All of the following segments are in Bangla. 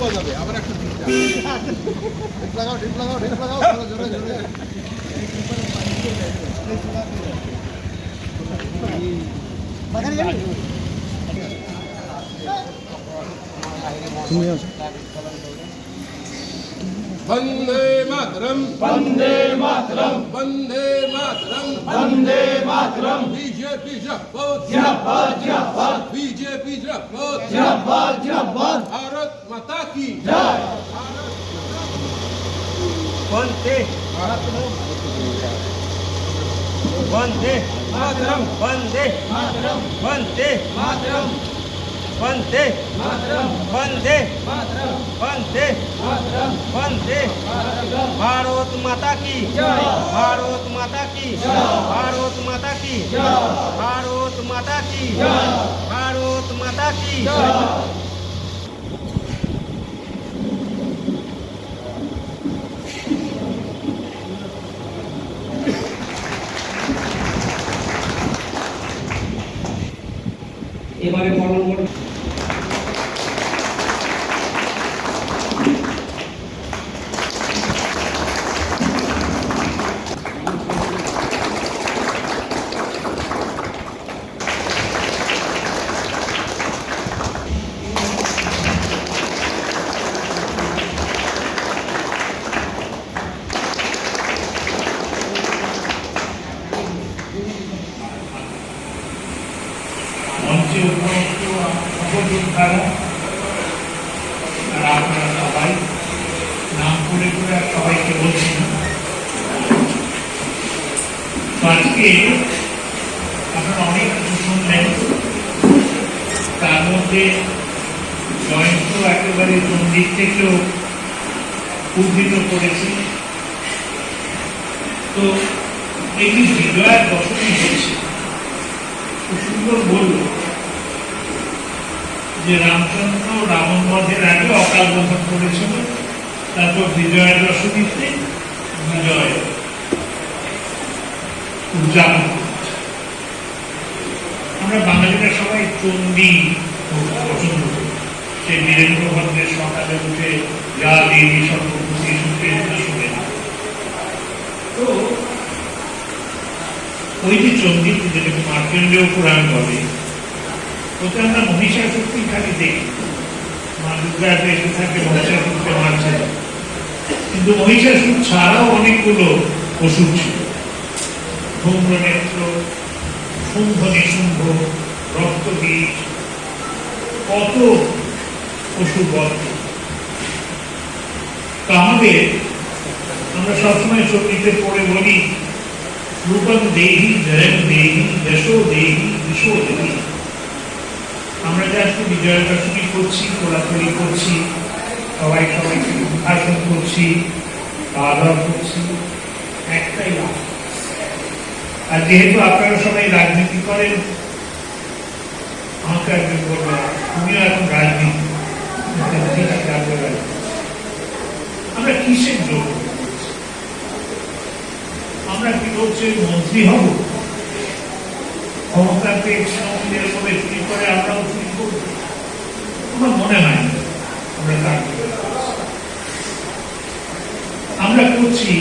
বাজাবে আবার একটা দিন লাগাও ঢিপ লাগাও জোরে জোরে वंदे मातरम वंदे मातरम वंदे मातरम वंदे मातरम बीजेपी जिंदाबाद बीजेपी जिंदाबाद भारत माता की जय वंदे मातरम वंदे मातरम वंदे मातरम वंदे मातरम वंदे मातरम वंदे मातरम वंदे मातरम वंदे मातरम भारत माता की जय भारत माता की जय भारत माता की जय भारत माता की जय भारत माता की जय এবারে বড় মঞ্চে উপস্থিত সহযোদ্ধারা আর আপনারা সবাই নাম করে করে সবাইকে বলছি না। আজকে আপনারা অনেক কিছু শুনলেন, তার মধ্যে জয়ন্ত একেবারে মন্দির থেকেও উদ্ধৃত করেছে। তো এটি বিজয়ের দশমী হয়েছে, সুন্দর বলল যে রামচন্দ্র রাবণ বধের আগে অকাল বোধন করেছিল, তারপর বিজয়া দশমীতে বিজয় উদযাপন করছে। আমরা বাঙালিরা সবাই চণ্ডী পছন্দ করি। সেই বীরেন্দ্র ভদ্রের সকালে উঠে যা দেবী সর্বভূতি শুনে তো ওই যে চণ্ডী যেটাকে মার্কেন্ডেয় পুরাণ বলে, ওতে আমরা মহিষাসুরকে খালি দেখি, মা দুর্গা এসে থাকে মহিষাসুরকে মারছে, কিন্তু মহিষাসুর ছাড়াও অনেকগুলো অসুর ছিল। ধূম্রনেত্র, শুম্ভ নিশুম্ভ, রক্তবীজ, কত অসুর বধ। আমাদের আমরা সবসময় চণ্ডীতে পড়ে বলি রূপম দেহি জয়ম দেহি যশো দেহি বিশো দেহি। আমরা যে আজকে বিজয়া দশমী করছি, কোলাকুলি করছি, সবাই সবাইকে উদ্ভাসন করছি, খাওয়া দাওয়া করছি, একটাই লাভ। আর যেহেতু আপনারা সবাই রাজনীতি করেন, আমাকে একজন বলবেন তুমিও এখন রাজনীতি, আমরা কিসের জন্য? আমরা কি বলছি মন্ত্রী হব, ক্ষমতা পেয়েছি এরকম কি করে আমরাও ঠিক করব? আমার মনে হয় না আমরা তার আমরা করছি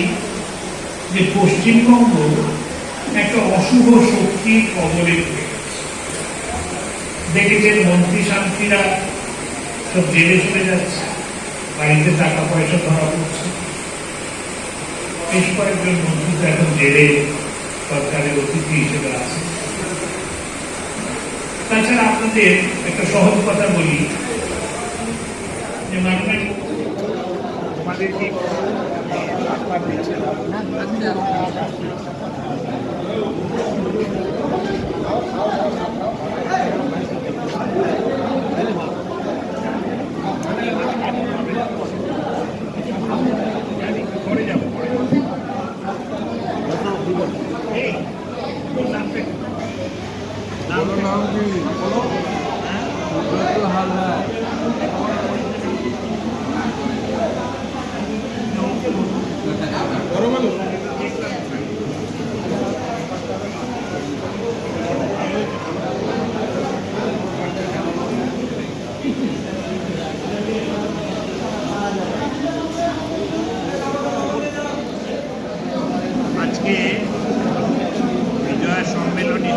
যে পশ্চিমবঙ্গ একটা অশুভ শক্তির কবলে পড়ে গেছে। দেখেছেন মন্ত্রী শান্তিরা সব জেলে চলে যাচ্ছে, বাড়িতে টাকা পয়সা ধরা পড়ছে। বেশ কয়েকজন মন্ত্রী তো এখন জেলে সরকারের অতিথি হিসেবে আছে। তাছাড়া আপনাদের একটা সহজ কথা বলি যে মানুষের আমাদের কি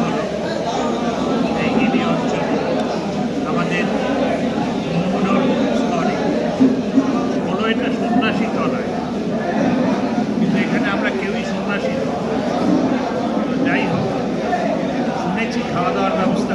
হলো এই গিরি অঞ্চল আমাদের মঙ্গল স্তরে হলো এটা সন্ন্যাসী তলায়, কিন্তু এখানে আমরা কেউই সন্ন্যাসী নই। তো যাই হোক, শুনেছি খাওয়া দাওয়ার ব্যবস্থা